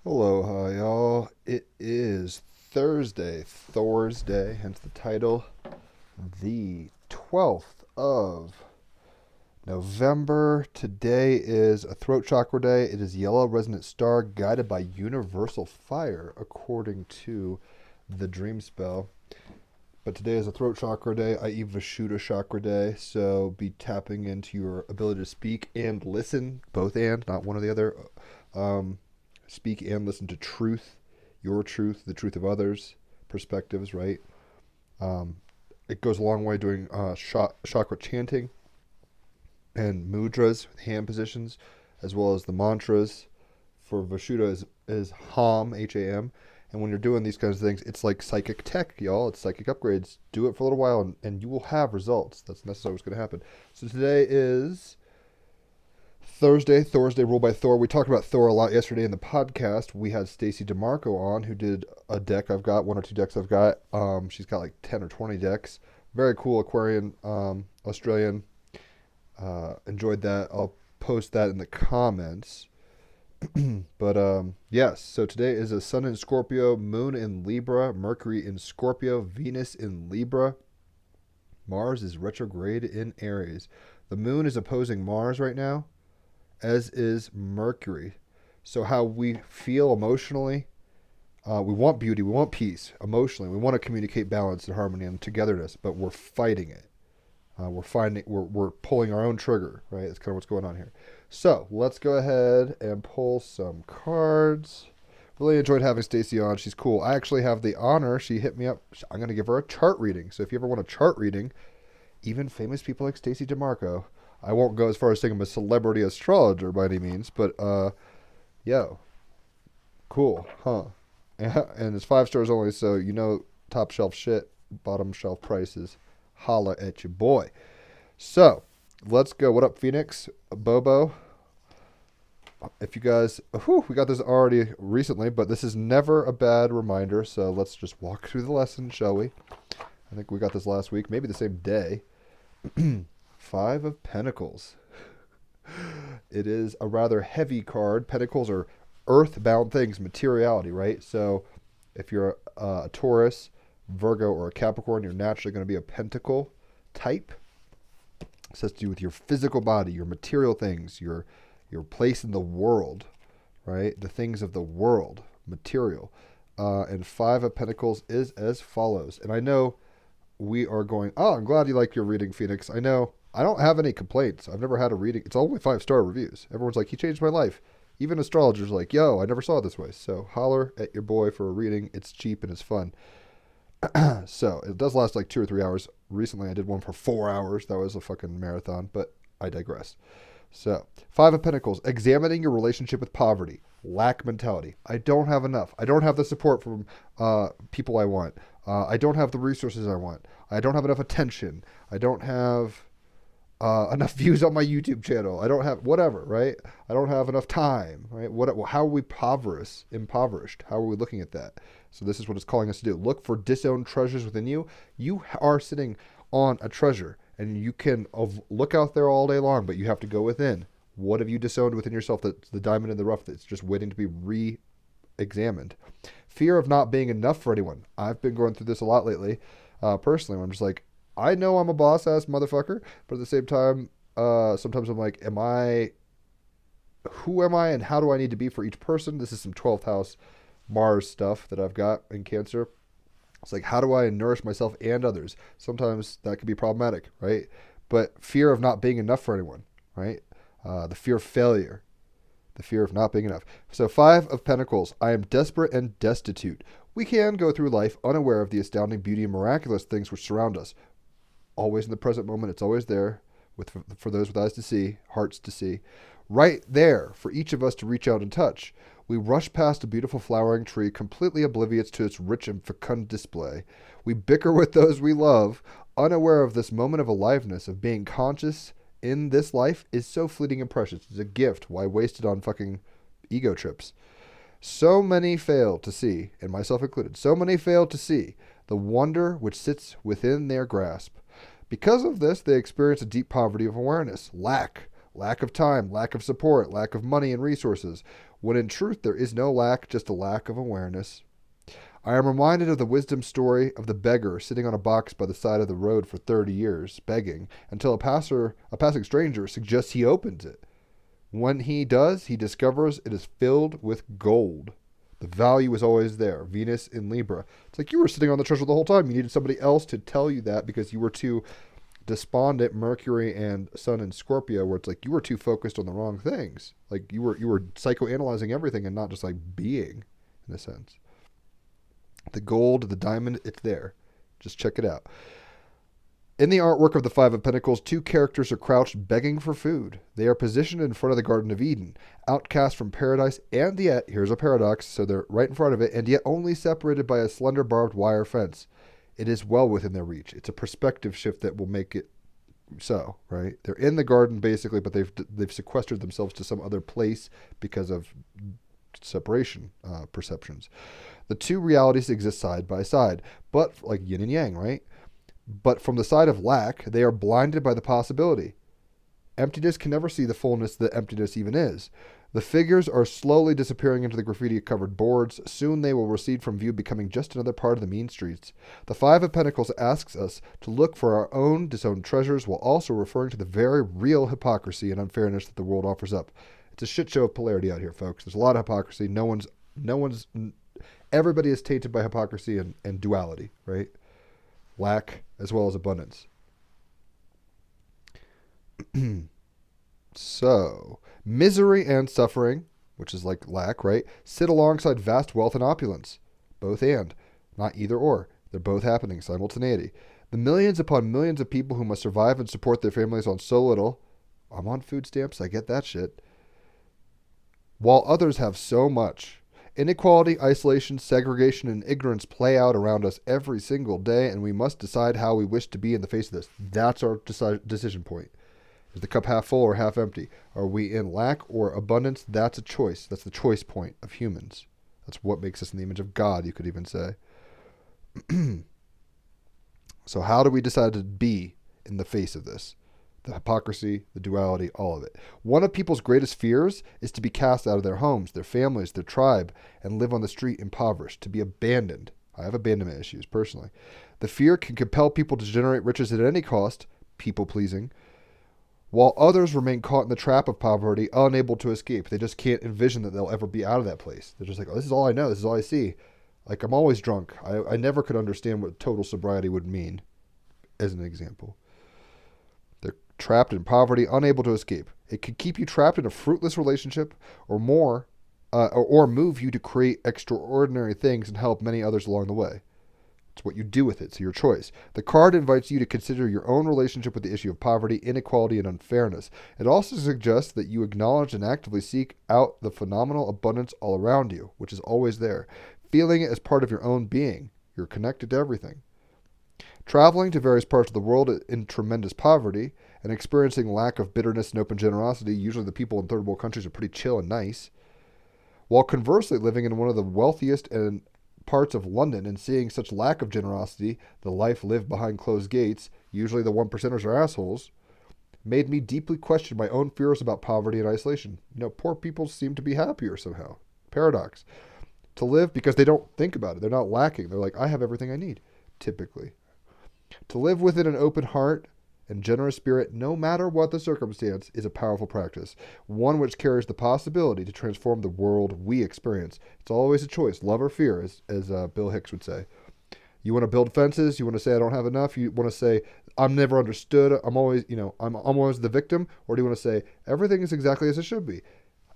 Aloha, y'all. It is Thursday, Thor's Day, hence the title. The 12th of November. Today is a throat chakra day. It is yellow resonant star guided by universal fire, according to the dream spell. But today is a throat chakra day, i.e. Vishuddha chakra day. So be tapping into your ability to speak and listen, both and, not one or the other. Speak and listen to truth, your truth, the truth of others, perspectives, right? It goes a long way doing chakra chanting and mudras, hand positions, as well as the mantras. For Vishuddha is Ham, Ham. And when you're doing these kinds of things, it's like psychic tech, y'all. It's psychic upgrades. Do it for a little while, and you will have results. That's necessarily what's going to happen. So today is Thursday, Thor's Day, ruled by Thor. We talked about Thor a lot yesterday in the podcast. We had Stacey DeMarco on, who did a deck I've got, one or two decks I've got. She's got like 10 or 20 decks. Very cool Aquarian, Australian. Enjoyed that. I'll post that in the comments. But yes, so today is a Sun in Scorpio, Moon in Libra, Mercury in Scorpio, Venus in Libra. Mars is retrograde in Aries. The Moon is opposing Mars right now, as is Mercury. So how we feel emotionally, we want beauty, we want peace emotionally, we want to communicate balance and harmony and togetherness, but we're fighting it. We're pulling our own trigger, right? That's kind of what's going on here. So let's go ahead and pull some cards. Really enjoyed having Stacey on. She's cool. I actually have the honor. She hit me up. I'm going to give her a chart reading. So if you ever want a chart reading, even famous people like Stacey DeMarco, I won't go as far as saying I'm a celebrity astrologer by any means, but yo, cool, huh? And it's 5 stars only, so you know top shelf shit, bottom shelf prices. Holler at your boy. So let's go. What up, Phoenix? Bobo. If you guys, we got this already recently, but this is never a bad reminder. So let's just walk through the lesson, shall we? I think we got this last week, maybe the same day. 5 of Pentacles. It is a rather heavy card. Pentacles are earthbound things, materiality, right? So if you're a Taurus, Virgo, or a Capricorn, you're naturally going to be a pentacle type. This has to do with your physical body, your material things, your place in the world, right? The things of the world, material. And 5 of Pentacles is as follows. And I know we are going, I'm glad you like your reading, Phoenix. I know I don't have any complaints. I've never had a reading. It's only 5-star reviews. Everyone's like, he changed my life. Even astrologers are like, yo, I never saw it this way. So holler at your boy for a reading. It's cheap and it's fun. So it does last like 2 or 3 hours. Recently I did one for 4 hours. That was a fucking marathon, but I digress. So 5 of Pentacles, examining your relationship with poverty, lack mentality. I don't have enough. I don't have the support from people I want. I don't have the resources I want. I don't have enough attention. I don't have enough views on my YouTube channel. I don't have whatever, right? I don't have enough time, right? How are we impoverished? How are we looking at that? So this is what it's calling us to do. Look for disowned treasures within you. You are sitting on a treasure, and you can look out there all day long, but you have to go within. What have you disowned within yourself that's the diamond in the rough that's just waiting to be re-examined? Fear of not being enough for anyone. I've been going through this a lot lately, personally, where I'm just like, I know I'm a boss-ass motherfucker, but at the same time, sometimes I'm like, who am I and how do I need to be for each person? This is some 12th house Mars stuff that I've got in Cancer. It's like, how do I nourish myself and others? Sometimes that can be problematic, right? But fear of not being enough for anyone, right? The fear of failure, the fear of not being enough. So 5 of Pentacles, I am desperate and destitute. We can go through life unaware of the astounding beauty and miraculous things which surround us. Always in the present moment, it's always there for those with eyes to see, hearts to see. Right there for each of us to reach out and touch. We rush past a beautiful flowering tree, completely oblivious to its rich and fecund display. We bicker with those we love, unaware of this moment of aliveness, of being conscious in this life is so fleeting and precious. It's a gift. Why waste it on fucking ego trips? So many fail to see, and myself included, so many fail to see the wonder which sits within their grasp. Because of this, they experience a deep poverty of awareness, lack of time, lack of support, lack of money and resources. when in truth there is no lack, just a lack of awareness. I am reminded of the wisdom story of the beggar sitting on a box by the side of the road for 30 years, begging, until a passing stranger suggests he opens it. When he does, he discovers it is filled with gold. The value is always there. Venus in Libra. It's like you were sitting on the treasure the whole time. You needed somebody else to tell you that because you were too despondent. Mercury and Sun in Scorpio, where it's like you were too focused on the wrong things. Like you were psychoanalyzing everything and not just like being, in a sense. The gold, the diamond, it's there. Just check it out. In the artwork of the Five of Pentacles, two characters are crouched begging for food. They are positioned in front of the Garden of Eden, outcast from paradise, and yet, here's a paradox, so they're right in front of it, and yet only separated by a slender barbed wire fence. It is well within their reach. It's a perspective shift that will make it so, right? They're in the garden, basically, but they've sequestered themselves to some other place because of separation perceptions. The two realities exist side by side, but like yin and yang, right? But from the side of lack, they are blinded by the possibility. Emptiness can never see the fullness that emptiness even is. The figures are slowly disappearing into the graffiti-covered boards. Soon they will recede from view, becoming just another part of the mean streets. The Five of Pentacles asks us to look for our own disowned treasures while also referring to the very real hypocrisy and unfairness that the world offers up. It's a shit show of polarity out here, folks. There's a lot of hypocrisy. Everybody is tainted by hypocrisy and duality, right? Lack as well as abundance. So, misery and suffering, which is like lack, right, sit alongside vast wealth and opulence. Both and, not either or. They're both happening, simultaneity. The millions upon millions of people who must survive and support their families on so little. I'm on food stamps, I get that shit. While others have so much. Inequality, isolation, segregation, and ignorance play out around us every single day, and we must decide how we wish to be in the face of this. That's our decision point. Is the cup half full or half empty? Are we in lack or abundance? That's a choice. That's the choice point of humans. That's what makes us in the image of God, you could even say. So how do we decide to be in the face of this? The hypocrisy, the duality, all of it. One of people's greatest fears is to be cast out of their homes, their families, their tribe, and live on the street impoverished, to be abandoned. I have abandonment issues, personally. The fear can compel people to generate riches at any cost, people-pleasing, while others remain caught in the trap of poverty, unable to escape. They just can't envision that they'll ever be out of that place. They're just like, oh, this is all I know. This is all I see. Like, I'm always drunk. I never could understand what total sobriety would mean, as an example. They're trapped in poverty, unable to escape. It could keep you trapped in a fruitless relationship or more, or move you to create extraordinary things and help many others along the way. It's what you do with it, so your choice. The card invites you to consider your own relationship with the issue of poverty, inequality, and unfairness. It also suggests that you acknowledge and actively seek out the phenomenal abundance all around you, which is always there. Feeling it as part of your own being. You're connected to everything. Traveling to various parts of the world in tremendous poverty and experiencing lack of bitterness and open generosity. Usually the people in third world countries are pretty chill and nice. While conversely living in one of the wealthiest and parts of London and seeing such lack of generosity, the life lived behind closed gates, usually the one percenters are assholes, made me deeply question my own fears about poverty and isolation. Poor people seem to be happier somehow. Paradox. To live because they don't think about it. They're not lacking. They're like, I have everything I need, typically. To live within an open heart and generous spirit, no matter what the circumstance, is a powerful practice, one which carries the possibility to transform the world we experience. It's always a choice, love or fear, as Bill Hicks would say. You want to build fences, you want to say I don't have enough, you want to say I'm never understood, I'm always the victim, or do you want to say everything is exactly as it should be?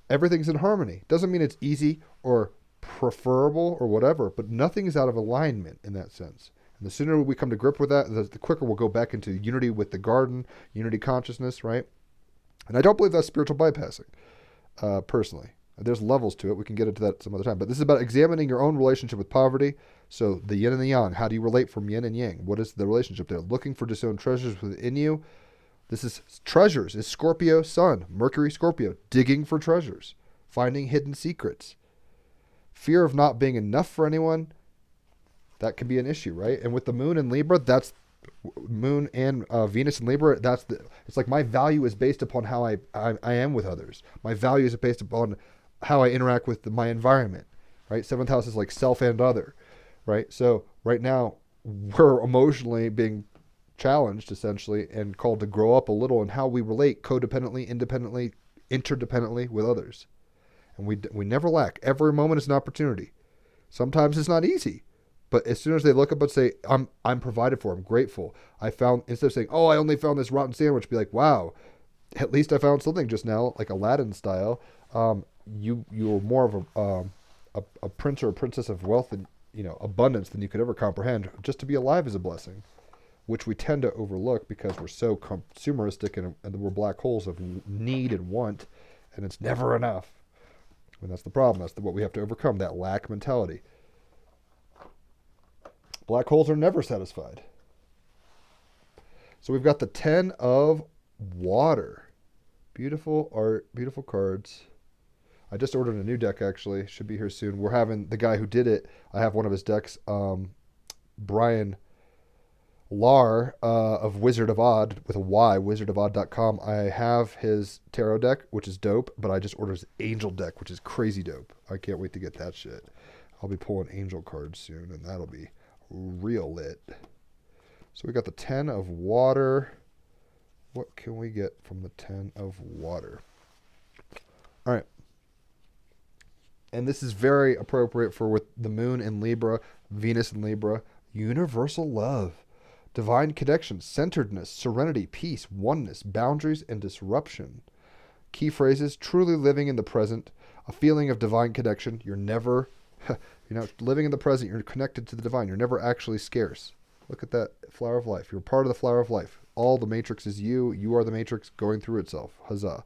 Everything's in harmony. Doesn't mean it's easy or preferable or whatever, but nothing is out of alignment in that sense. And the sooner we come to grip with that, the quicker we'll go back into unity with the garden, unity consciousness, right? And I don't believe that's spiritual bypassing, personally. There's levels to it. We can get into that some other time. But this is about examining your own relationship with poverty. So the yin and the yang. How do you relate from yin and yang? What is the relationship there? Looking for disowned treasures within you. This is treasures. It's Scorpio Sun, Mercury Scorpio. Digging for treasures. Finding hidden secrets. Fear of not being enough for anyone. That can be an issue, right? And with the moon in Libra, that's moon and Venus in Libra. It's like my value is based upon how I am with others. My value is based upon how I interact with my environment, right? Seventh house is like self and other, right? So right now we're emotionally being challenged essentially and called to grow up a little in how we relate codependently, independently, interdependently with others. And we never lack. Every moment is an opportunity. Sometimes it's not easy, but as soon as they look up and say, I'm provided for, I'm grateful. I found, instead of saying, oh, I only found this rotten sandwich, be like, wow, at least I found something just now, like Aladdin style. You're more of a prince or a princess of wealth and abundance than you could ever comprehend. Just to be alive is a blessing, which we tend to overlook because we're so consumeristic and we're black holes of need and want, and it's never enough. And that's the problem. That's what we have to overcome, that lack mentality. Black holes are never satisfied. So we've got the 10 of water. Beautiful art, beautiful cards. I just ordered a new deck, actually. Should be here soon. We're having the guy who did it. I have one of his decks, Brian Lar of Wizard of Odd with a Y, wizardofodd.com. I have his tarot deck, which is dope, but I just ordered his angel deck, which is crazy dope. I can't wait to get that shit. I'll be pulling angel cards soon, and that'll be real lit. So we got the 10 of water. What can we get from the 10 of water? All right. And this is very appropriate for with the moon in Libra, Venus in Libra. Universal love. Divine connection, centeredness, serenity, peace, oneness, boundaries, and disruption. Key phrases: truly living in the present, a feeling of divine connection. You're never, living in the present, you're connected to the divine. You're never actually scarce. Look at that flower of life. You're part of the flower of life. All the matrix is you. You are the matrix going through itself. Huzzah.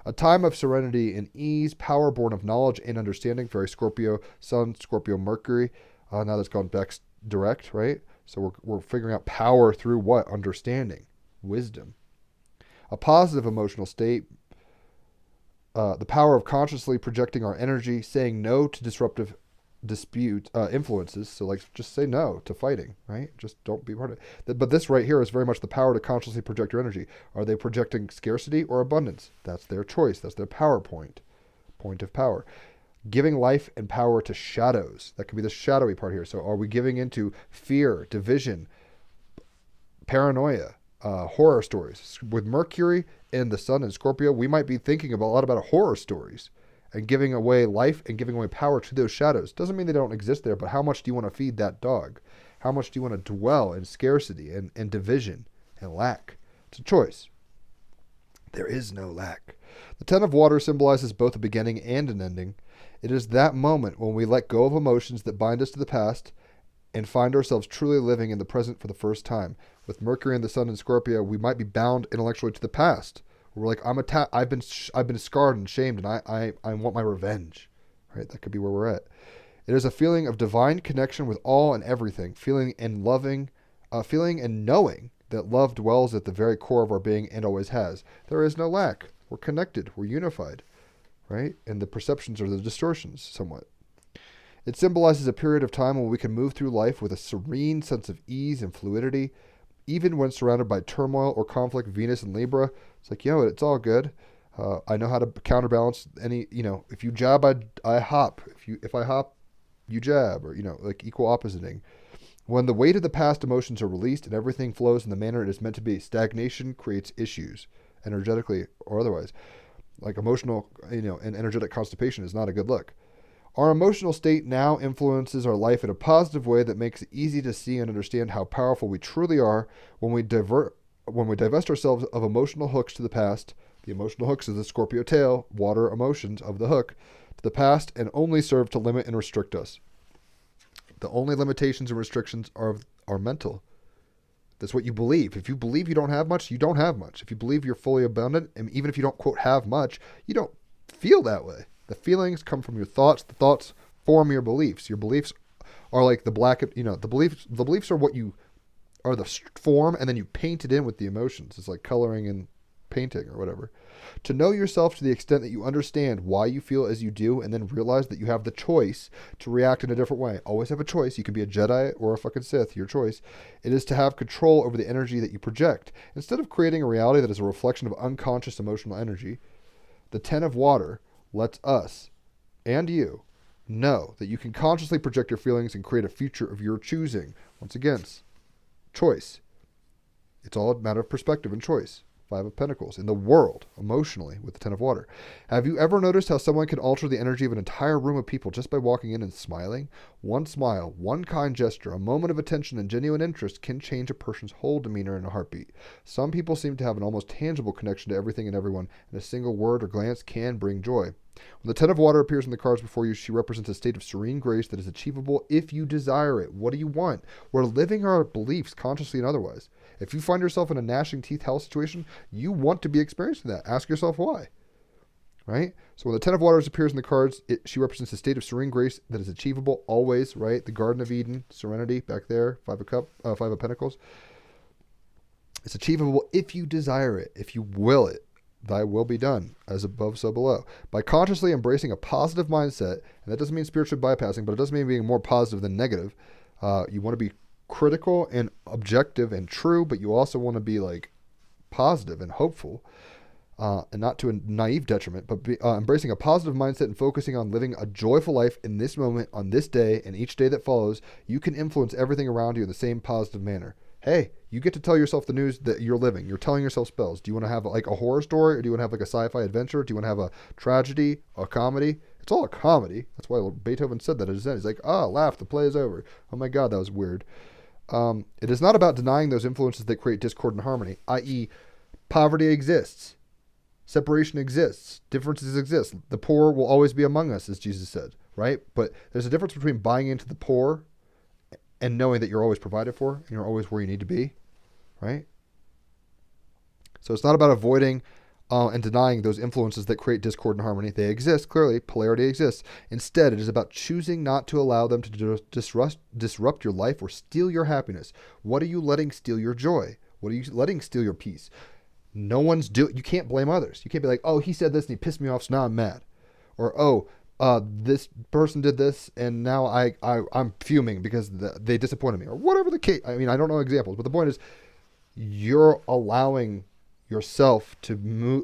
A time of serenity and ease, power born of knowledge and understanding. Very Scorpio Sun, Scorpio Mercury. Now that's gone back direct, right? So we're figuring out power through what? Understanding, wisdom. A positive emotional state, the power of consciously projecting our energy, saying no to disruptive influences. So like just say no to fighting, right? Just don't be part of it. But this right here is very much the power to consciously project your energy. Are they projecting scarcity or abundance? That's their choice. That's their power point of power. Giving life and power to shadows. That could be the shadowy part here. So are we giving into fear, division, paranoia, horror stories? With Mercury and the Sun in Scorpio, we might be thinking a lot about horror stories and giving away life and giving away power to those shadows. Doesn't mean they don't exist there, but how much do you want to feed that dog? How much do you want to dwell in scarcity and division and lack? It's a choice. There is no lack. The 10 of water symbolizes both a beginning and an ending. It is that moment when we let go of emotions that bind us to the past and find ourselves truly living in the present for the first time. With Mercury and the Sun in Scorpio, we might be bound intellectually to the past. We're like, I've been scarred and shamed, and I want my revenge. Right? That could be where we're at. It is a feeling of divine connection with all and everything, feeling and knowing that love dwells at the very core of our being and always has. There is no lack. We're connected. We're unified. Right? And the perceptions are the distortions somewhat. It symbolizes a period of time when we can move through life with a serene sense of ease and fluidity, even when surrounded by turmoil or conflict. Venus and Libra, it's like, it's all good. I know how to counterbalance any, if you jab, I hop. If I hop, you jab, or, like equal oppositing. When the weight of the past emotions are released and everything flows in the manner it is meant to be, stagnation creates issues, energetically or otherwise. Like emotional, and energetic constipation is not a good look. Our emotional state now influences our life in a positive way that makes it easy to see and understand how powerful we truly are when we divest ourselves of emotional hooks to the past. The emotional hooks is the Scorpio tail, water emotions of the hook, to the past, and only serve to limit and restrict us. The only limitations and restrictions are mental. That's what you believe. If you believe you don't have much, you don't have much. If you believe you're fully abundant, and even if you don't, quote, have much, you don't feel that way. The feelings come from your thoughts. The thoughts form your beliefs. Your beliefs are like the beliefs are what you are, the form, and then you paint it in with the emotions. It's like coloring and painting or whatever. To know yourself to the extent that you understand why you feel as you do, and then realize that you have the choice to react in a different way. Always have a choice. You can be a Jedi or a fucking Sith, your choice. It is to have control over the energy that you project. Instead of creating a reality that is a reflection of unconscious emotional energy, the 10 of water lets us and you know that you can consciously project your feelings and create a future of your choosing. Once again, choice. It's all a matter of perspective and choice. Five of Pentacles. In the world, emotionally, with the Ten of Water. Have you ever noticed how someone can alter the energy of an entire room of people just by walking in and smiling? One smile, one kind gesture, a moment of attention and genuine interest can change a person's whole demeanor in a heartbeat. Some people seem to have an almost tangible connection to everything and everyone, and a single word or glance can bring joy. When the Ten of Water appears in the cards before you, she represents a state of serene grace that is achievable if you desire it. What do you want? We're living our beliefs consciously and otherwise. If you find yourself in a gnashing teeth hell situation, you want to be experiencing that. Ask yourself why. Right? So when the Ten of Waters appears in the cards, she represents a state of serene grace that is achievable always, right? The Garden of Eden, serenity back there, Five of Pentacles. It's achievable if you desire it, if you will it. Thy will be done, as above, so below. By consciously embracing a positive mindset, and that doesn't mean spiritual bypassing, but it does mean being more positive than negative. You want to be critical and objective and true, but you also want to be like positive and hopeful, and not to a naive detriment, but embracing a positive mindset and focusing on living a joyful life in this moment, on this day, and each day that follows. You can influence everything around you in the same positive manner. Hey, you get to tell yourself the news that you're living. You're telling yourself spells. Do you want to have like a horror story, or do you want to have like a sci-fi adventure? Do you want to have a tragedy, a comedy? It's all a comedy. That's why Beethoven said that at his end. He's like, laugh, the play is over. Oh my God, that was weird. It is not about denying those influences that create discord and harmony, i.e., poverty exists, separation exists, differences exist. The poor will always be among us, as Jesus said, right? But there's a difference between buying into the poor and knowing that you're always provided for and you're always where you need to be, right? So it's not about avoiding and denying those influences that create discord and harmony. They exist, clearly. Polarity exists. Instead, it is about choosing not to allow them to disrupt your life or steal your happiness. What are you letting steal your joy? What are you letting steal your peace? You can't blame others. You can't be like, oh, he said this and he pissed me off, so now I'm mad. Or, this person did this and now I'm fuming because they disappointed me, or whatever the case. I mean, I don't know examples, but the point is you're allowing yourself to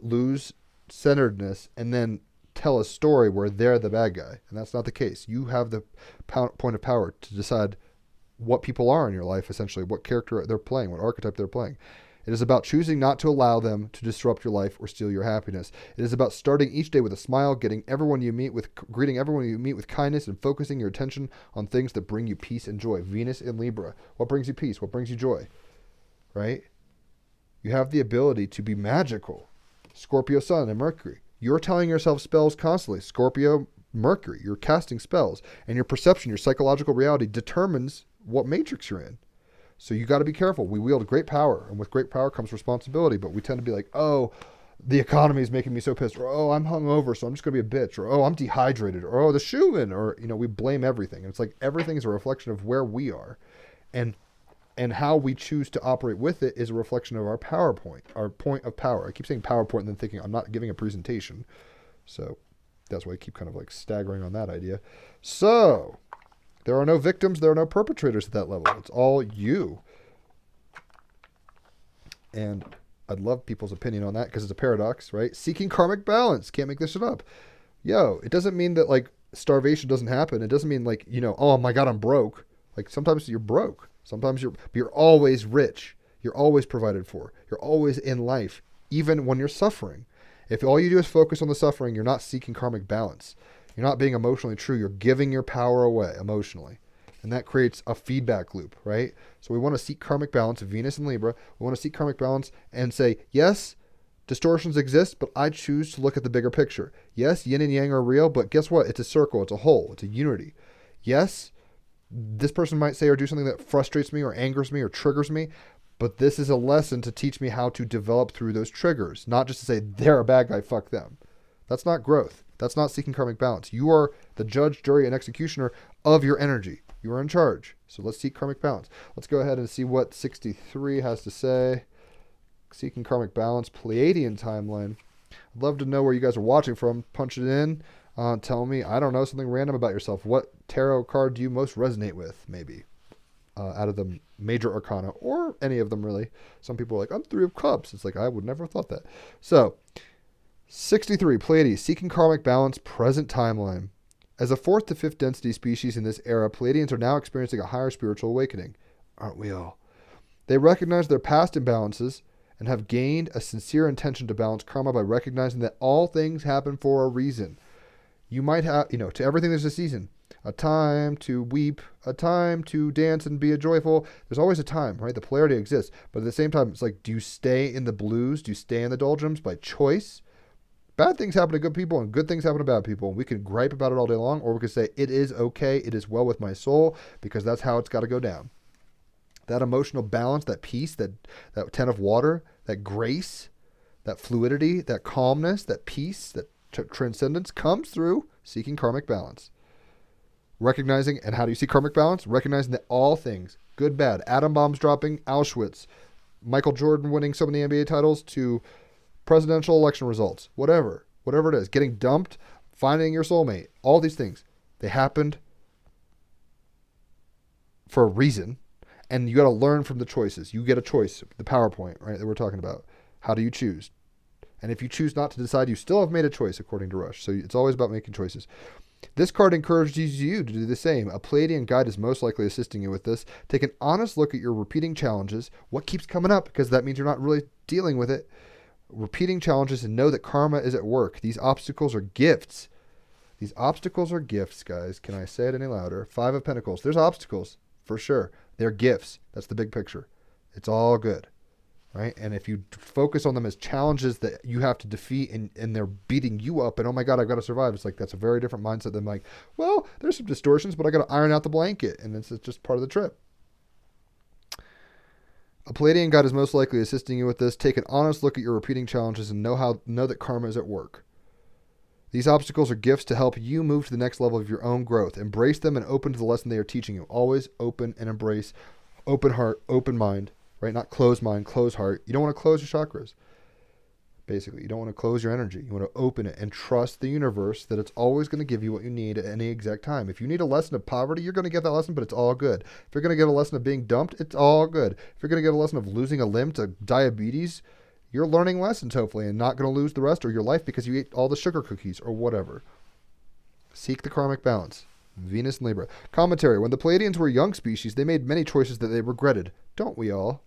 lose centeredness and then tell a story where they're the bad guy. And that's not the case. You have the point of power to decide what people are in your life, essentially, what character they're playing, what archetype they're playing. It is about choosing not to allow them to disrupt your life or steal your happiness. It is about starting each day with a smile, greeting everyone you meet with kindness, and focusing your attention on things that bring you peace and joy. Venus in Libra. What brings you peace? What brings you joy? Right? You have the ability to be magical. Scorpio Sun and Mercury. You're telling yourself spells constantly. Scorpio, Mercury. You're casting spells. And your perception, your psychological reality determines what matrix you're in. So you got to be careful. We wield great power, and with great power comes responsibility, but we tend to be like, oh, the economy is making me so pissed, or oh, I'm hungover, so I'm just going to be a bitch, or oh, I'm dehydrated, or oh, the shoeman, or, we blame everything. And it's like everything is a reflection of where we are, and how we choose to operate with it is a reflection of our PowerPoint, our point of power. I keep saying PowerPoint and then thinking I'm not giving a presentation. So that's why I keep kind of like staggering on that idea. So there are no victims. There are no perpetrators at that level. It's all you. And I'd love people's opinion on that because it's a paradox, right? Seeking karmic balance. Can't make this shit up. It doesn't mean that like starvation doesn't happen. It doesn't mean like, oh my God, I'm broke. Like sometimes you're broke. Sometimes you're always rich. You're always provided for. You're always in life, even when you're suffering. If all you do is focus on the suffering, you're not seeking karmic balance. You're not being emotionally true. You're giving your power away emotionally. And that creates a feedback loop, right? So we want to seek karmic balance, Venus and Libra. We want to seek karmic balance and say, yes, distortions exist, but I choose to look at the bigger picture. Yes, yin and yang are real, but guess what? It's a circle. It's a whole. It's a unity. Yes, this person might say or do something that frustrates me or angers me or triggers me, but this is a lesson to teach me how to develop through those triggers, not just to say they're a bad guy, fuck them. That's not growth. That's not seeking karmic balance. You are the judge, jury, and executioner of your energy. You are in charge. So let's seek karmic balance. Let's go ahead and see what 63 has to say. Seeking karmic balance, Pleiadian timeline. I'd love to know where you guys are watching from. Punch it in. Tell me, I don't know, something random about yourself. What tarot card do you most resonate with, maybe? Out of the major arcana, or any of them, really. Some people are like, I'm 3 of Cups. It's like, I would never have thought that. So, 63, Pleiades, seeking karmic balance, present timeline. As a fourth to fifth density species in this era, Pleiadians are now experiencing a higher spiritual awakening. Aren't we all? They recognize their past imbalances and have gained a sincere intention to balance karma by recognizing that all things happen for a reason. You might have, to everything there's a season. A time to weep, a time to dance and be joyful. There's always a time, right? The polarity exists. But at the same time, it's like, do you stay in the blues? Do you stay in the doldrums by choice? Bad things happen to good people and good things happen to bad people. We can gripe about it all day long, or we could say, it is okay, it is well with my soul, because that's how it's got to go down. That emotional balance, that peace, that 10 of water, that grace, that fluidity, that calmness, that peace, that transcendence comes through seeking karmic balance. Recognizing, and how do you see karmic balance? Recognizing that all things, good, bad, atom bombs dropping, Auschwitz, Michael Jordan winning so many NBA titles, to presidential election results, whatever it is, getting dumped, finding your soulmate, all these things, they happened for a reason, and you got to learn from the choices. You get a choice, the PowerPoint, right, that we're talking about. How do you choose? And if you choose not to decide, you still have made a choice, according to Rush. So it's always about making choices. This card encourages you to do the same. A Pleiadian guide is most likely assisting you with this. Take an honest look at your repeating challenges. What keeps coming up? Because that means you're not really dealing with it. Repeating challenges, and know that karma is at work. These obstacles are gifts. These obstacles are gifts, guys. Can I say it any louder? 5 of Pentacles. There's obstacles, for sure. They're gifts. That's the big picture. It's all good, right? And if you focus on them as challenges that you have to defeat, and they're beating you up, and oh my God, I've got to survive. It's like, that's a very different mindset than like, well, there's some distortions, but I got to iron out the blanket, and it's just part of the trip. A Pleiadian guide is most likely assisting you with this. Take an honest look at your repeating challenges and know that karma is at work. These obstacles are gifts to help you move to the next level of your own growth. Embrace them and open to the lesson they are teaching you. Always open and embrace. Open heart, open mind, right? Not closed mind, closed heart. You don't want to close your chakras. Basically, you don't want to close your energy. You want to open it and trust the universe that it's always going to give you what you need at any exact time. If you need a lesson of poverty, you're going to get that lesson, but it's all good. If you're going to get a lesson of being dumped, it's all good. If you're going to get a lesson of losing a limb to diabetes, you're learning lessons, hopefully, and not going to lose the rest of your life because you ate all the sugar cookies or whatever. Seek the karmic balance. Venus and Libra. Commentary. When the Pleiadians were a young species, they made many choices that they regretted. Don't we all?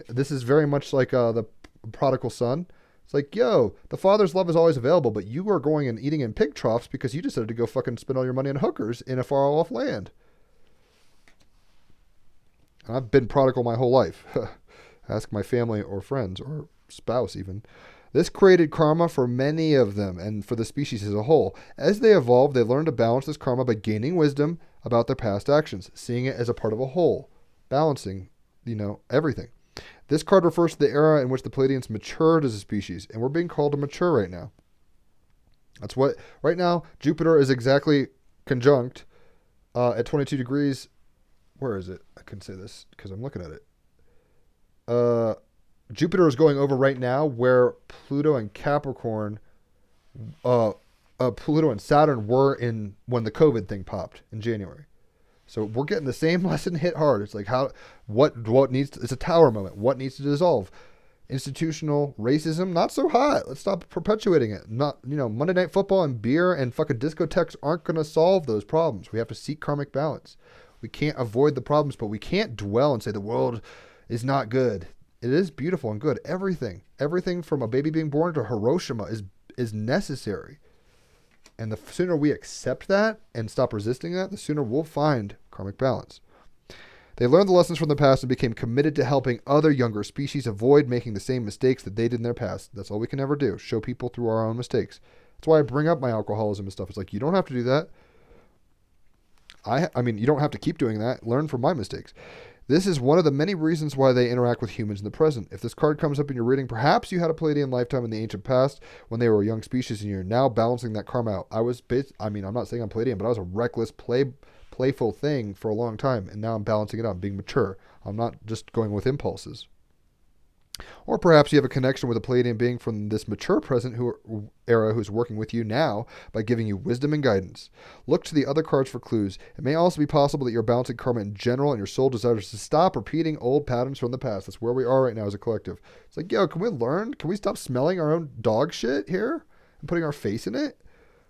This is very much like the prodigal son. It's like, yo, the father's love is always available, but you are going and eating in pig troughs because you decided to go fucking spend all your money on hookers in a far off land. And I've been prodigal my whole life. Ask my family or friends or spouse even. This created karma for many of them and for the species as a whole. As they evolved, they learned to balance this karma by gaining wisdom about their past actions, seeing it as a part of a whole, balancing, everything. This card refers to the era in which the Pleiadians matured as a species, and we're being called to mature right now. That's what, right now, Jupiter is exactly conjunct at 22 degrees. Where is it? I can say this because I'm looking at it. Jupiter is going over right now where Pluto and Capricorn, Pluto and Saturn were in when the COVID thing popped in January. So we're getting the same lesson hit hard. It's like what needs to, it's a tower moment. What needs to dissolve? Institutional racism, not so hot. Let's stop perpetuating it. Not, Monday Night Football and beer and fucking discotheques aren't going to solve those problems. We have to seek karmic balance. We can't avoid the problems, but we can't dwell and say the world is not good. It is beautiful and good. Everything from a baby being born to Hiroshima is necessary. And the sooner we accept that and stop resisting that, the sooner we'll find karmic balance. They learned the lessons from the past and became committed to helping other younger species avoid making the same mistakes that they did in their past. That's all we can ever do, show people through our own mistakes. That's why I bring up my alcoholism and stuff. It's like, you don't have to do that. I mean, you don't have to keep doing that. Learn from my mistakes. This is one of the many reasons why they interact with humans in the present. If this card comes up in your reading, perhaps you had a Pleiadian lifetime in the ancient past when they were a young species and you're now balancing that karma out. I'm not saying I'm Pleiadian, but I was a reckless, playful thing for a long time, and now I'm balancing it out. I'm being mature. I'm not just going with impulses. Or perhaps you have a connection with a Pleiadian being from this mature present era who's working with you now by giving you wisdom and guidance. Look to the other cards for clues. It may also be possible that you're balancing karma in general and your soul desires to stop repeating old patterns from the past. That's where we are right now as a collective. It's like, yo, can we learn? Can we stop smelling our own dog shit here and putting our face in it?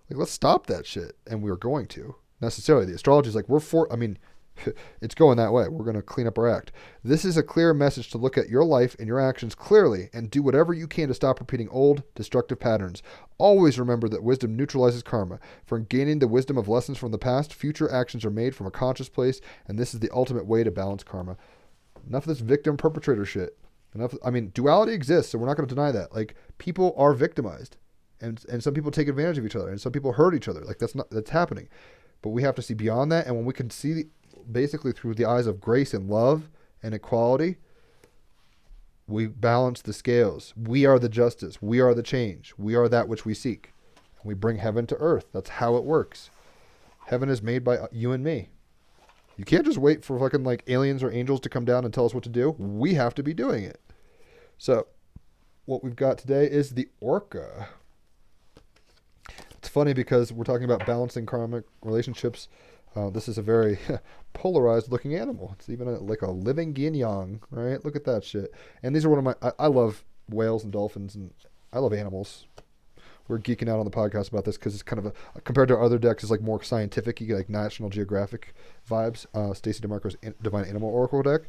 Like, let's stop that shit. And we're going to. Necessarily. The astrology is like, it's going that way. We're going to clean up our act. This is a clear message to look at your life and your actions clearly and do whatever you can to stop repeating old, destructive patterns. Always remember that wisdom neutralizes karma. For gaining the wisdom of lessons from the past, future actions are made from a conscious place, and this is the ultimate way to balance karma. Enough of this victim-perpetrator shit. Duality exists, so we're not going to deny that. Like, people are victimized, and some people take advantage of each other, and some people hurt each other. Like, that's happening. But we have to see beyond that, and when we can see basically through the eyes of grace and love and equality, we balance the scales. We are the justice. We are the change. We are that which we seek. And we bring heaven to earth. That's how it works. Heaven is made by you and me. You can't just wait for fucking like aliens or angels to come down and tell us what to do. We have to be doing it. So what we've got today is the orca. It's funny because we're talking about balancing karmic relationships. This is a very polarized looking animal. It's even like a living yin yang, right? Look at that shit. And these are one of my, I love whales and dolphins, and I love animals. We're geeking out on the podcast about this because it's kind of compared to our other decks, it's like more scientific, like National Geographic vibes. Stacey DeMarco's Divine Animal Oracle deck.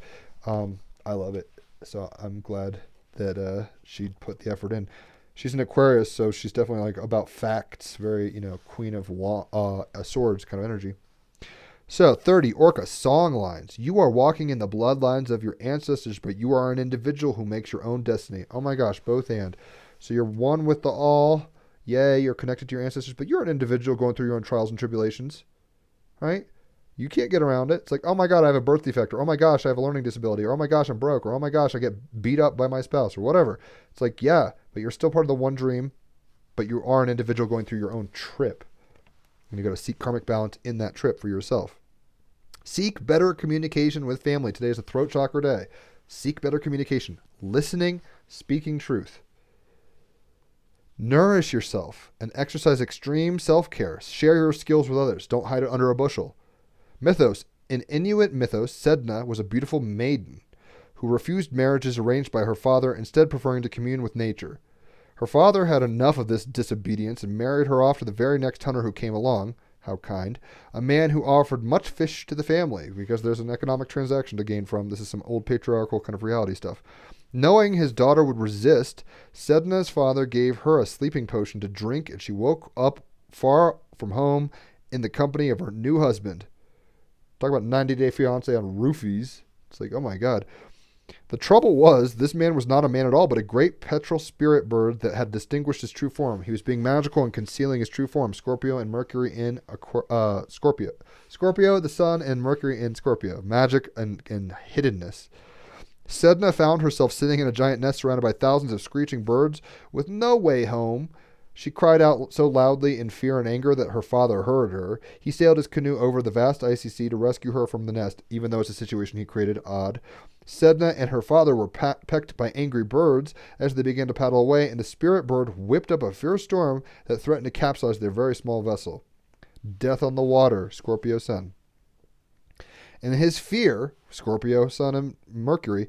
I love it. So I'm glad that she put the effort in. She's an Aquarius, so she's definitely like about facts, very, Queen of Swords kind of energy. So 30, Orca, song lines. You are walking in the bloodlines of your ancestors, but you are an individual who makes your own destiny. Oh my gosh, both and. So you're one with the all. Yay, you're connected to your ancestors, but you're an individual going through your own trials and tribulations, right? You can't get around it. It's like, oh my God, I have a birth defect, or oh my gosh, I have a learning disability, or oh my gosh, I'm broke, or oh my gosh, I get beat up by my spouse, or whatever. It's like, yeah, but you're still part of the one dream, but you are an individual going through your own trip. And you got to seek karmic balance in that trip for yourself. Seek better communication with family. Today is a throat chakra day. Seek better communication. Listening, speaking truth. Nourish yourself and exercise extreme self-care. Share your skills with others. Don't hide it under a bushel. Mythos. In Inuit mythos, Sedna was a beautiful maiden who refused marriages arranged by her father, instead preferring to commune with nature. Her father had enough of this disobedience and married her off to the very next hunter who came along. How kind. A man who offered much fish to the family, because there's an economic transaction to gain from. This is some old patriarchal kind of reality stuff. Knowing his daughter would resist, Sedna's father gave her a sleeping potion to drink, and she woke up far from home in the company of her new husband. Talk about 90-Day Fiance on roofies. It's like, oh my God. The trouble was, this man was not a man at all, but a great petrel spirit bird that had distinguished his true form. He was being magical and concealing his true form. Scorpio and Mercury in Scorpio. Scorpio, the sun, and Mercury in Scorpio. Magic and hiddenness. Sedna found herself sitting in a giant nest surrounded by thousands of screeching birds with no way home. She cried out so loudly in fear and anger that her father heard her. He sailed his canoe over the vast icy sea to rescue her from the nest, even though it's a situation he created odd. Sedna and her father were pecked by angry birds as they began to paddle away, and the spirit bird whipped up a fierce storm that threatened to capsize their very small vessel. Death on the water, Scorpio Sun. In his fear, Scorpio Sun and Mercury,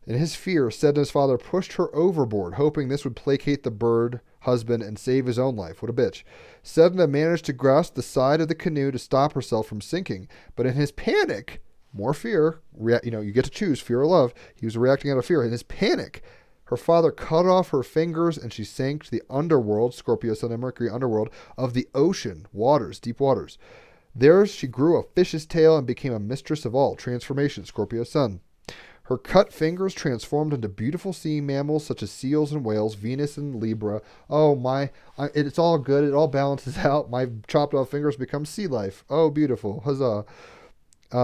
in his fear, Sedna's father pushed her overboard, hoping this would placate the bird husband and save his own life. What a bitch. Sedna managed to grasp the side of the canoe to stop herself from sinking, but in his panic, more fear, you get to choose fear or love. He was reacting out of fear. In his panic, her father cut off her fingers and she sank to the underworld, Scorpio Sun and Mercury underworld, of the ocean, waters, deep waters. There she grew a fish's tail and became a mistress of all. Transformation, Scorpio Sun. Her cut fingers transformed into beautiful sea mammals such as seals and whales, Venus and Libra. Oh my, it's all good. It all balances out. My chopped off fingers become sea life. Oh, beautiful. Huzzah.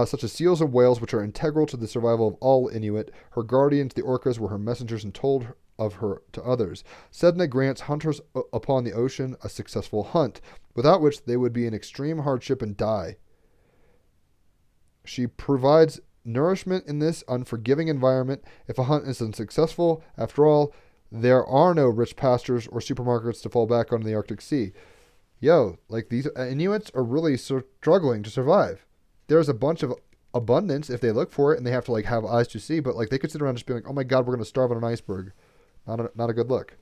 Such as seals and whales, which are integral to the survival of all Inuit. Her guardians, the orcas, were her messengers and told of her to others. Sedna grants hunters upon the ocean a successful hunt, without which they would be in extreme hardship and die. She provides nourishment in this unforgiving environment. If a hunt is unsuccessful, after all, there are no rich pastures or supermarkets to fall back on in the Arctic Sea. Like these Inuits are really struggling to survive. There's a bunch of abundance if they look for it and they have to like have eyes to see, but like they could sit around just being like, oh my God, we're going to starve on an iceberg. Not a good look.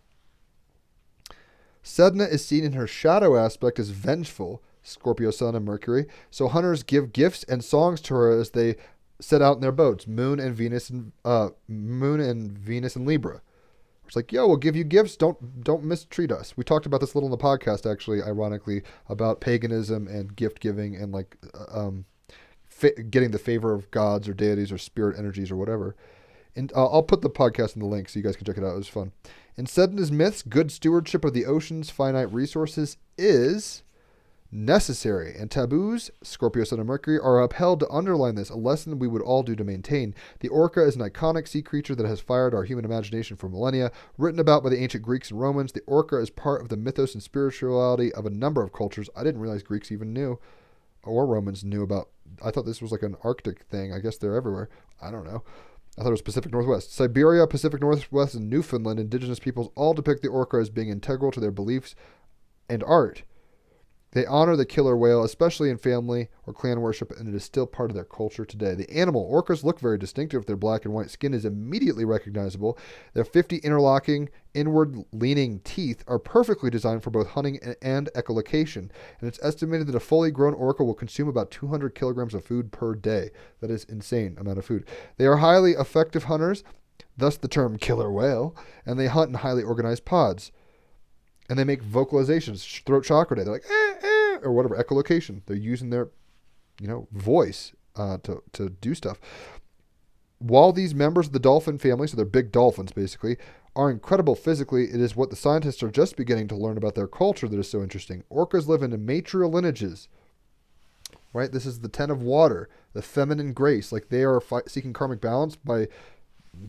Sedna is seen in her shadow aspect as vengeful, Scorpio Sun and Mercury. So hunters give gifts and songs to her as they set out in their boats, Moon and Venus and Libra. It's like, yo, we'll give you gifts. Don't mistreat us. We talked about this a little in the podcast, actually, ironically, about paganism and gift giving and like getting the favor of gods or deities or spirit energies or whatever. And I'll put the podcast in the link so you guys can check it out. It was fun. In Sedna's myths, good stewardship of the ocean's finite resources is necessary, and taboos, Scorpio, Sun, and Mercury, are upheld to underline this, a lesson we would all do to maintain. The orca is an iconic sea creature that has fired our human imagination for millennia. Written about by the ancient Greeks and Romans, the orca is part of the mythos and spirituality of a number of cultures. I didn't realize Greeks even knew, or Romans knew about. I thought this was like an Arctic thing. I guess they're everywhere. I don't know. I thought it was Pacific Northwest. Siberia, Pacific Northwest, and Newfoundland indigenous peoples all depict the orca as being integral to their beliefs and art. They honor the killer whale, especially in family or clan worship, and it is still part of their culture today. The animal, orcas look very distinctive. Their black and white skin is immediately recognizable. Their 50 interlocking, inward-leaning teeth are perfectly designed for both hunting and echolocation, and it's estimated that a fully grown orca will consume about 200 kilograms of food per day. That is insane amount of food. They are highly effective hunters, thus the term killer whale, and they hunt in highly organized pods. And they make vocalizations, throat chakra day. They're like, or whatever, echolocation. They're using their, voice to do stuff. While these members of the dolphin family, so they're big dolphins basically, are incredible physically, it is what the scientists are just beginning to learn about their culture that is so interesting. Orcas live in matrial lineages, right? This is the 10 of water, the feminine grace. Like they are seeking karmic balance by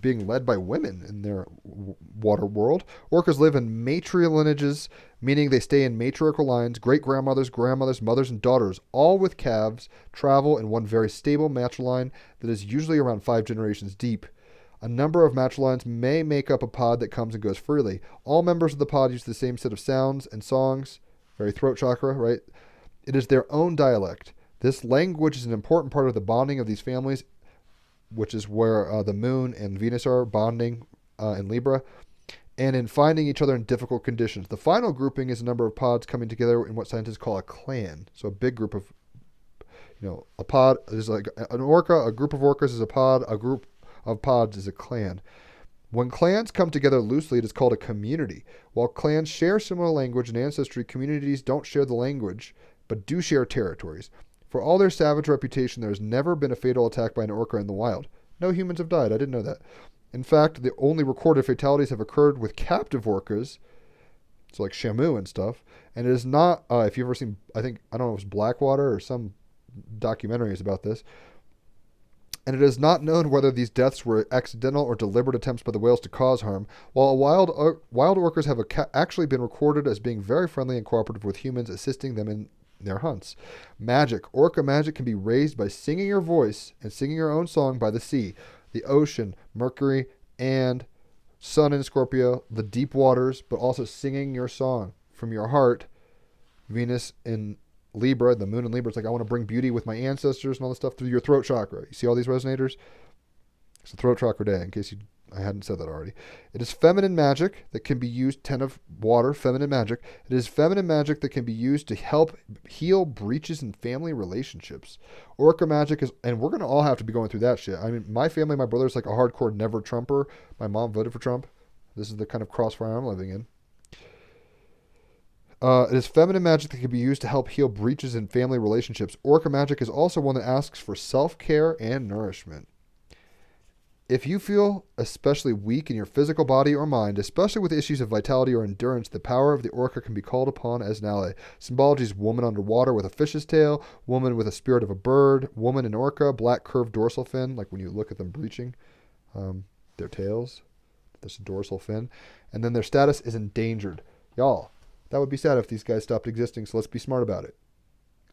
being led by women in their water world. Orcas live in matrial lineages, meaning they stay in matriarchal lines, great-grandmothers, grandmothers, mothers, and daughters, all with calves, travel in one very stable matriline that is usually around 5 generations deep. A number of matrilines may make up a pod that comes and goes freely. All members of the pod use the same set of sounds and songs, very throat chakra, right? It is their own dialect. This language is an important part of the bonding of these families, which is where the Moon and Venus are bonding in Libra, and in finding each other in difficult conditions. The final grouping is a number of pods coming together in what scientists call a clan. So a big group of, a pod is like an orca, a group of orcas is a pod, a group of pods is a clan. When clans come together loosely, it is called a community. While clans share similar language and ancestry, communities don't share the language, but do share territories. For all their savage reputation, there has never been a fatal attack by an orca in the wild. No humans have died. I didn't know that. In fact, the only recorded fatalities have occurred with captive orcas, so like Shamu and stuff. And it is not, if you've ever seen, I don't know if it was Blackwater or some documentaries about this. And it is not known whether these deaths were accidental or deliberate attempts by the whales to cause harm. While wild orcas have actually been recorded as being very friendly and cooperative with humans, assisting them in their hunts. Magic. Orca magic can be raised by singing your voice and singing your own song by the sea, the ocean, Mercury, and Sun in Scorpio, the deep waters, but also singing your song from your heart. Venus in Libra, the Moon in Libra, it's like I want to bring beauty with my ancestors and all this stuff through your throat chakra. You see all these resonators? It's a throat chakra day, in case I hadn't said that already. It is feminine magic that can be used, 10 of water, feminine magic. It is feminine magic that can be used to help heal breaches in family relationships. Orca magic is, and we're going to all have to be going through that shit. I mean, my family, my brother's like a hardcore never Trumper. My mom voted for Trump. This is the kind of crossfire I'm living in. It is feminine magic that can be used to help heal breaches in family relationships. Orca magic is also one that asks for self-care and nourishment. If you feel especially weak in your physical body or mind, especially with issues of vitality or endurance, the power of the orca can be called upon as an ally. Symbology is woman underwater with a fish's tail, woman with a spirit of a bird, woman in orca, black curved dorsal fin, like when you look at them breaching, their tails, this dorsal fin, and then their status is endangered. Y'all, that would be sad if these guys stopped existing, so let's be smart about it.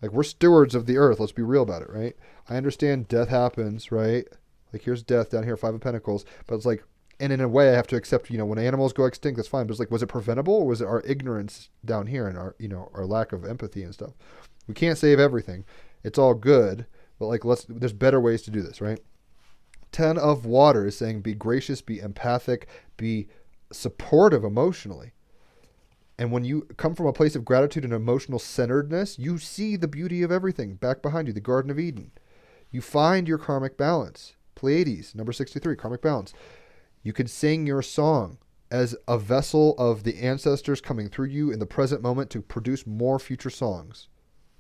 Like, we're stewards of the earth, let's be real about it, right? I understand death happens, right? Like, here's death down here, 5 of Pentacles. But it's like, and in a way, I have to accept, when animals go extinct, that's fine. But it's like, was it preventable, or was it our ignorance down here and our, our lack of empathy and stuff? We can't save everything. It's all good, but like, there's better ways to do this, right? 10 of water is saying, be gracious, be empathic, be supportive emotionally. And when you come from a place of gratitude and emotional centeredness, you see the beauty of everything back behind you, the Garden of Eden. You find your karmic balance. Pleiades, number 63, karmic balance. You can sing your song as a vessel of the ancestors coming through you in the present moment to produce more future songs.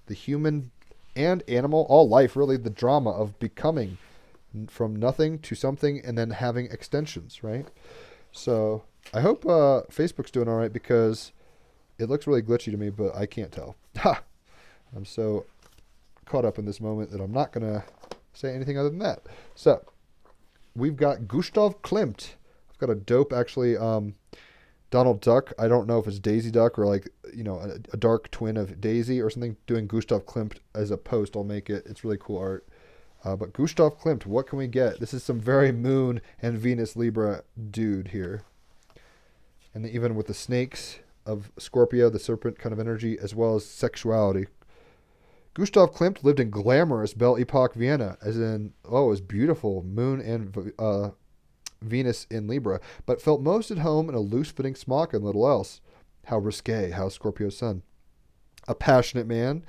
The human and animal, all life, really, the drama of becoming from nothing to something and then having extensions, right? So I hope Facebook's doing all right, because it looks really glitchy to me, but I can't tell. Ha! I'm so caught up in this moment that I'm not going to say anything other than that. So we've got Gustav Klimt. I've got a dope, actually, Donald Duck. I don't know if it's Daisy Duck or like, a dark twin of Daisy or something, doing Gustav Klimt as a post. I'll make it. It's really cool art. But Gustav Klimt, what can we get? This is some very Moon and Venus Libra dude here. And even with the snakes of Scorpio, the serpent kind of energy, as well as sexuality. Gustav Klimt lived in glamorous Belle Epoque Vienna, as in, it was beautiful, Moon and Venus in Libra, but felt most at home in a loose-fitting smock and little else. How risque, how Scorpio's sun. A passionate man,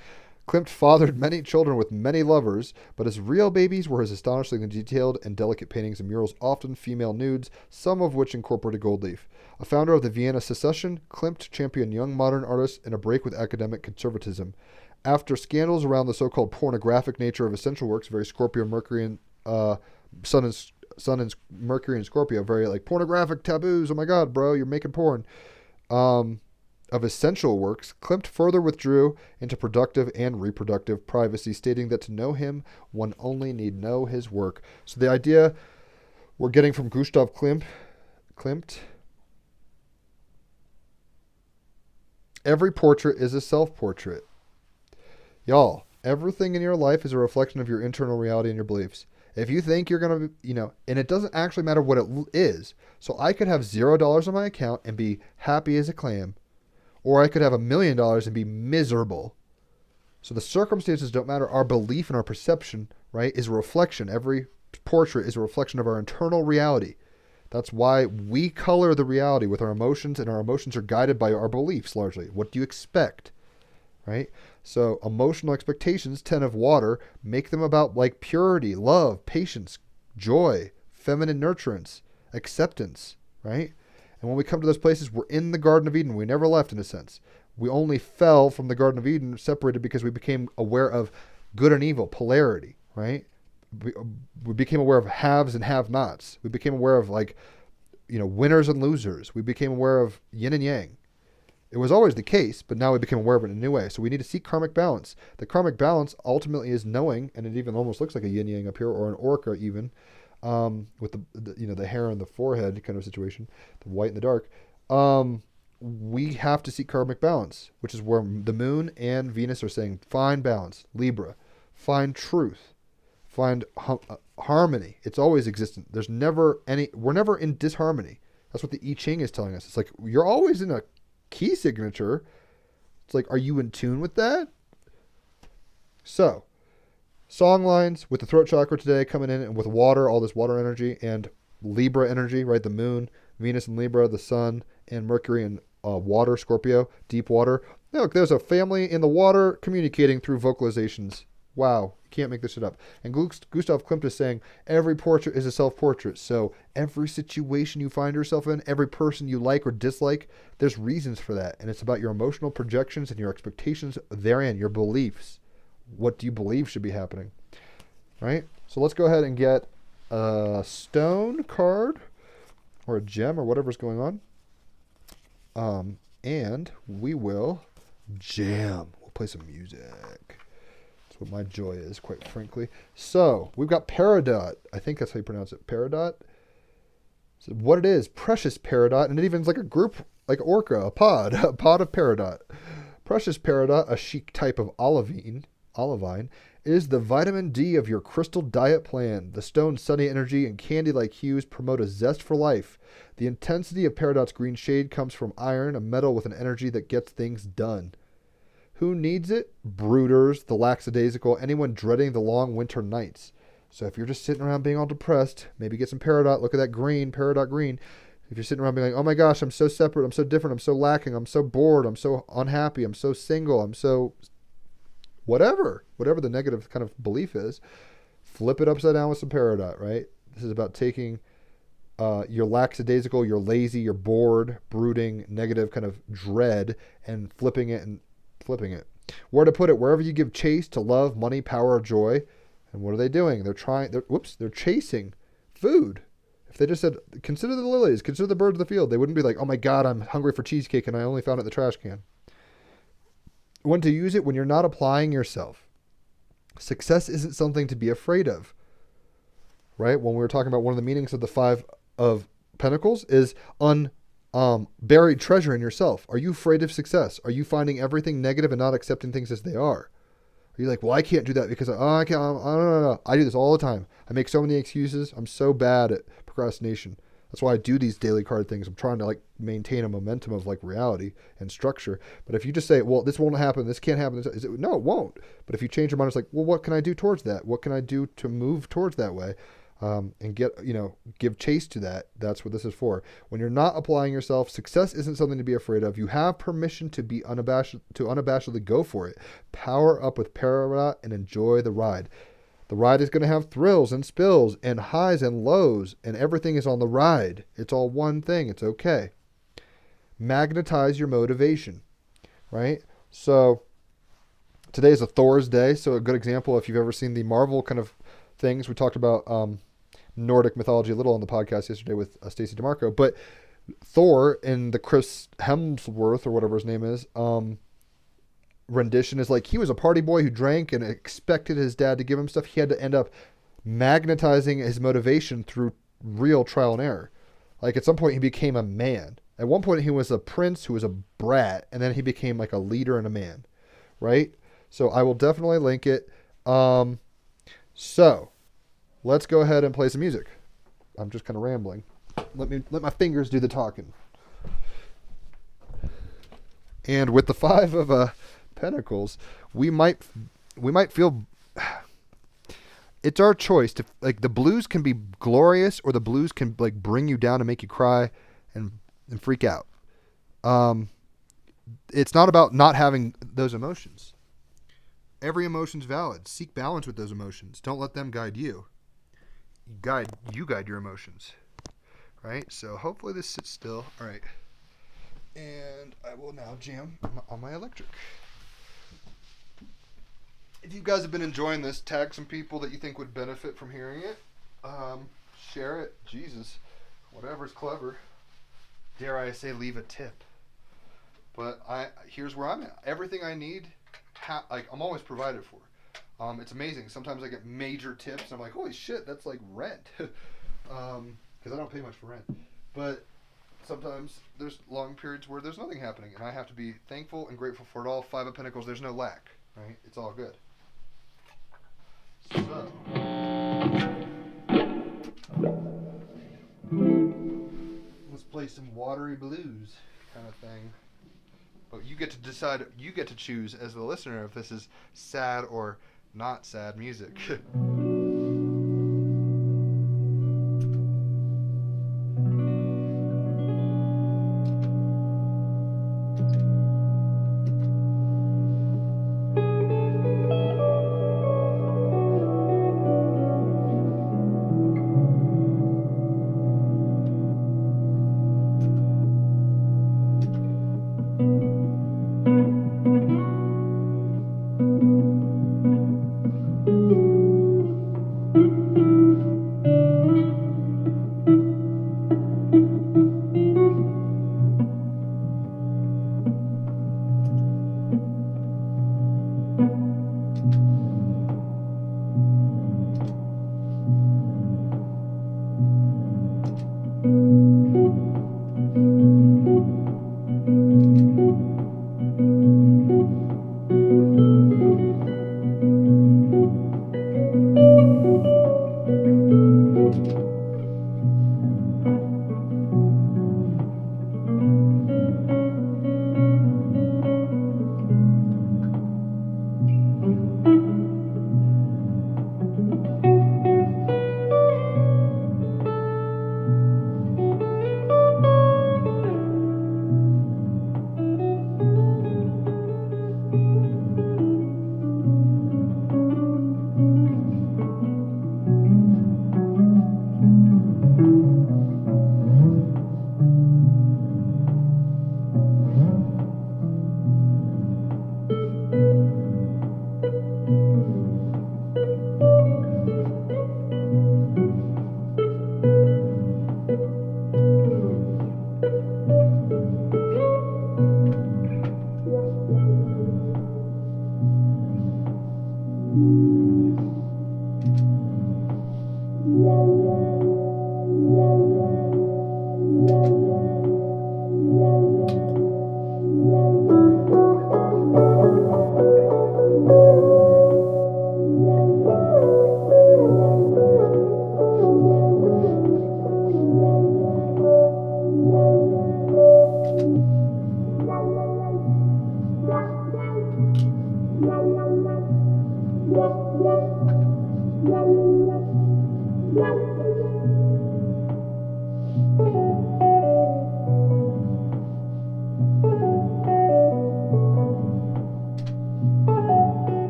Klimt fathered many children with many lovers, but his real babies were his astonishingly detailed and delicate paintings and murals, often female nudes, some of which incorporated gold leaf. A founder of the Vienna Secession, Klimt championed young modern artists in a break with academic conservatism. After scandals around the so-called pornographic nature of essential works, very Scorpio, Mercury, and Sun and Mercury and Scorpio, very like pornographic taboos. Oh my God, bro, you're making porn. Of essential works, Klimt further withdrew into productive and reproductive privacy, stating that to know him, one only need know his work. So the idea we're getting from Gustav Klimt, every portrait is a self-portrait. Y'all, everything in your life is a reflection of your internal reality and your beliefs. If you think you're going to, and it doesn't actually matter what it is. So I could have $0 on my account and be happy as a clam. Or I could have $1 million and be miserable. So the circumstances don't matter. Our belief and our perception, right, is a reflection. Every portrait is a reflection of our internal reality. That's why we color the reality with our emotions, and our emotions are guided by our beliefs largely. What do you expect, right? So emotional expectations, 10 of water, make them about like purity, love, patience, joy, feminine nurturance, acceptance, right? And when we come to those places, we're in the Garden of Eden. We never left, in a sense. We only fell from the Garden of Eden, separated because we became aware of good and evil, polarity, right? We became aware of haves and have-nots. We became aware of winners and losers. We became aware of yin and yang. It was always the case, but now we became aware of it in a new way. So we need to seek karmic balance. The karmic balance ultimately is knowing, and it even almost looks like a yin yang up here, or an orca even, with the hair on the forehead kind of situation, the white and the dark. We have to seek karmic balance, which is where the Moon and Venus are saying, find balance. Libra, find truth, find harmony. It's always existent. We're never in disharmony. That's what the I Ching is telling us. It's like, you're always in a key signature. It's like, are you in tune with that? So, song lines with the throat chakra today coming in, and with water, all this water energy, and Libra energy, right? The Moon, Venus and Libra, the Sun, and Mercury and water, Scorpio, deep water. Look, there's a family in the water communicating through vocalizations. Wow, you can't make this shit up. And Gustav Klimt is saying every portrait is a self-portrait. So every situation you find yourself in, every person you like or dislike, there's reasons for that. And it's about your emotional projections and your expectations therein, your beliefs. What do you believe should be happening? Right? So let's go ahead and get a stone card or a gem or whatever's going on. And we will jam. We'll play some music. That's what my joy is, quite frankly. So we've got Peridot. I think that's how you pronounce it. Peridot. So what it is, precious Peridot, and it even's like a group, like orca, a pod of Peridot. Precious Peridot, a chic type of olivine, is the vitamin D of your crystal diet plan. The stone's sunny energy and candy-like hues promote a zest for life. The intensity of Peridot's green shade comes from iron, a metal with an energy that gets things done. Who needs it? Brooders, the lackadaisical, anyone dreading the long winter nights. So if you're just sitting around being all depressed, maybe get some Peridot. Look at that green, Peridot green. If you're sitting around being like, oh my gosh, I'm so separate, I'm so different, I'm so lacking, I'm so bored, I'm so unhappy, I'm so single, I'm so whatever the negative kind of belief is, flip it upside down with some peridot, right? This is about taking your lackadaisical, you're lazy, you're bored, brooding, negative kind of dread, and flipping it. Where to put it? Wherever you give chase to love, money, power, joy. And what are they doing? They're chasing food. If they just said, consider the lilies, consider the birds of the field, they wouldn't be like, oh my God, I'm hungry for cheesecake and I only found it in the trash can. When to use it when you're not applying yourself. Success isn't something to be afraid of. Right? When we were talking about one of the meanings of the Five of Pentacles is buried treasure in yourself. Are you afraid of success? Are you finding everything negative and not accepting things as they are? Are you like, well, I can't do that because I can't. No. I do this all the time. I make so many excuses. I'm so bad at procrastination. That's why I do these daily card things. I'm trying to like maintain a momentum of like reality and structure. But if you just say, well, this won't happen, this can't happen, no, it won't. But if you change your mind, it's like, well, what can I do towards that? What can I do to move towards that way? And give chase to that. That's what this is for. When you're not applying yourself, success isn't something to be afraid of. You have permission to be unabashedly go for it. Power up with Peridot and enjoy the ride. The ride is going to have thrills and spills and highs and lows, and everything is on the ride. It's all one thing. It's okay. Magnetize your motivation, right? So today is a Thor's day. So a good example, if you've ever seen the Marvel kind of things, we talked about Nordic mythology a little on the podcast yesterday with Stacey DeMarco, but Thor in the Chris Hemsworth or whatever his name is rendition is like he was a party boy who drank and expected his dad to give him stuff. He had to end up magnetizing his motivation through real trial and error. Like at some point he became a man. At one point he was a prince who was a brat, and then he became like a leader and a man, right? So I will definitely link it. So let's go ahead and play some music. I'm just kind of rambling. Let my fingers do the talking. And with the Five of Pentacles, we might feel it's our choice to like the blues can be glorious or the blues can like bring you down and make you cry and freak out. It's not about not having those emotions. Every emotion's valid. Seek balance with those emotions. Don't let them guide you. Guide your emotions. Right? So hopefully this sits still. All right. And I will now jam on my electric. If you guys have been enjoying this, tag some people that you think would benefit from hearing it. Share it. Jesus. Whatever's clever. Dare I say leave a tip. But here's where I'm at. Everything I need, I'm always provided for. It's amazing. Sometimes I get major tips and I'm like, holy shit, that's like rent. Because I don't pay much for rent. But sometimes there's long periods where there's nothing happening and I have to be thankful and grateful for it all. Five of Pentacles, there's no lack, right? It's all good. So let's play some watery blues kind of thing. But you get to decide, you get to choose as the listener if this is sad or not sad music.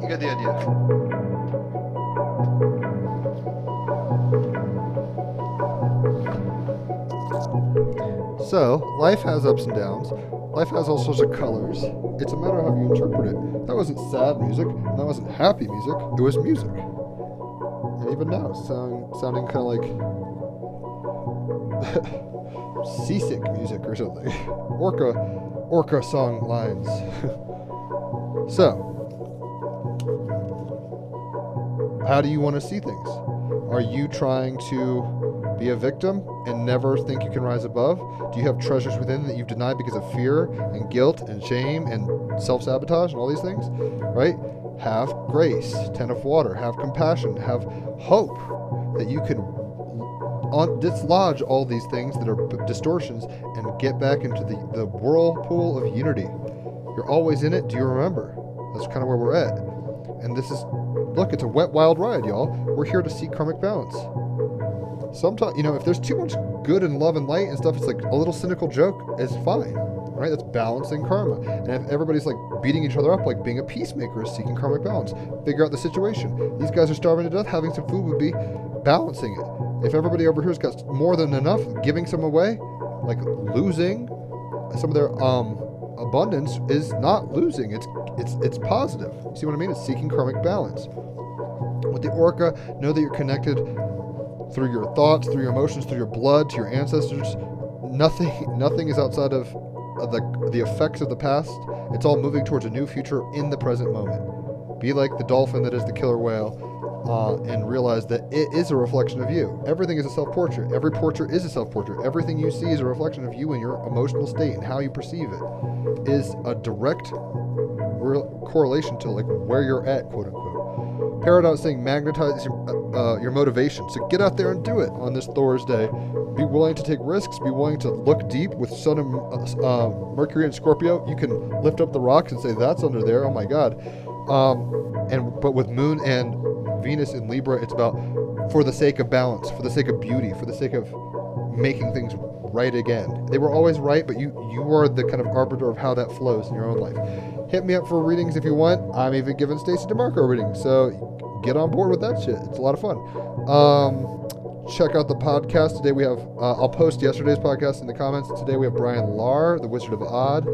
You get the idea. So, life has ups and downs. Life has all sorts of colors. It's a matter of how you interpret it. That wasn't sad music, and that wasn't happy music. It was music. And even now, it's sounding kind of like seasick music or something. Orca song lines. So, how do you want to see things? Are you trying to be a victim and never think you can rise above? Do you have treasures within that you've denied because of fear and guilt and shame and self-sabotage and all these things? Right? Have grace, 10 of water, have compassion, have hope that you can dislodge all these things that are distortions and get back into the whirlpool of unity. You're always in it. Do you remember? That's kind of where we're at. And this is, look, it's a wet, wild ride, y'all. We're here to seek karmic balance. Sometimes, if there's too much good and love and light and stuff, it's like a little cynical joke is fine, right? That's balancing karma. And if everybody's like beating each other up, like being a peacemaker is seeking karmic balance. Figure out the situation. These guys are starving to death. Having some food would be balancing it. If everybody over here's got more than enough, giving some away, like losing some of their abundance is not losing. It's positive. You see what I mean? It's seeking karmic balance. With the orca, know that you're connected through your thoughts, through your emotions, through your blood, to your ancestors. Nothing is outside of the effects of the past. It's all moving towards a new future in the present moment. Be like the dolphin that is the killer whale, and realize that it is a reflection of you. Everything is a self-portrait. Every portrait is a self-portrait. Everything you see is a reflection of you and your emotional state and how you perceive it. Is a direct correlation to like where you're at, quote unquote. Paradox saying magnetize your motivation. So get out there and do it on this Thursday. Be willing to take risks. Be willing to look deep. With Sun and Mercury and Scorpio, you can lift up the rocks and say that's under there. Oh my God. But with Moon and Venus in Libra, it's about for the sake of balance, for the sake of beauty, for the sake of making things right again. They were always right, but you are the kind of arbiter of how that flows in your own life. Hit me up for readings if you want. I'm even giving Stacey DeMarco readings, so get on board with that shit. It's a lot of fun. Check out the podcast. Today we have, I'll post yesterday's podcast in the comments. Today we have Brian Lahr, the Wizard of Odd.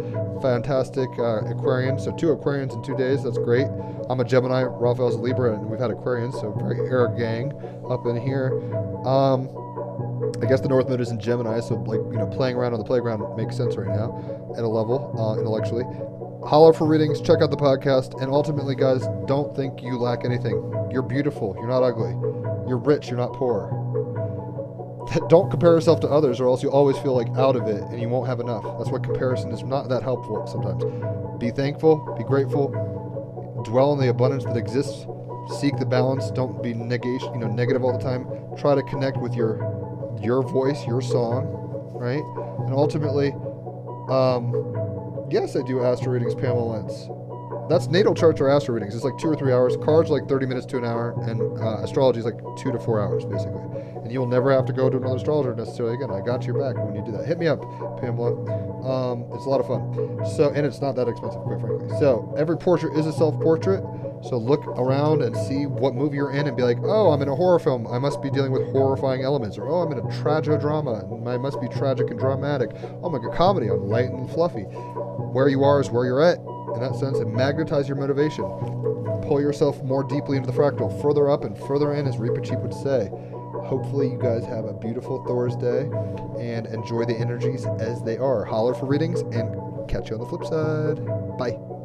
Fantastic Aquarian. So 2 Aquarians in 2 days. That's great. I'm a Gemini. Raphael's a Libra, and we've had Aquarians, so very air gang up in here. I guess the North Node is in Gemini, so playing around on the playground makes sense right now at a level, intellectually. Holler for readings, check out the podcast, and ultimately, guys, don't think you lack anything. You're beautiful, you're not ugly. You're rich, you're not poor. Don't compare yourself to others, or else you'll always feel like out of it, and you won't have enough. That's what comparison is not that helpful sometimes. Be thankful, be grateful, dwell on the abundance that exists, seek the balance, don't be negative all the time. Try to connect with your voice, your song, right? And ultimately, yes, I do astro readings, Pamela Lentz. That's natal charts or astro readings. It's like 2 or 3 hours. Cards like 30 minutes to an hour, and astrology is like 2 to 4 hours, basically. And you'll never have to go to another astrologer necessarily again. I got your back when you do that. Hit me up, Pamela. It's a lot of fun. So, and it's not that expensive, quite frankly. So, every portrait is a self-portrait. So look around and see what movie you're in and be like, oh, I'm in a horror film. I must be dealing with horrifying elements. Or, oh, I'm in a tragidrama. And I must be tragic and dramatic. Oh, my God, comedy. I'm light and fluffy. Where you are is where you're at. In that sense, and magnetize your motivation. Pull yourself more deeply into the fractal. Further up and further in, as Reepicheep would say. Hopefully you guys have a beautiful Thursday and enjoy the energies as they are. Holler for readings and catch you on the flip side. Bye.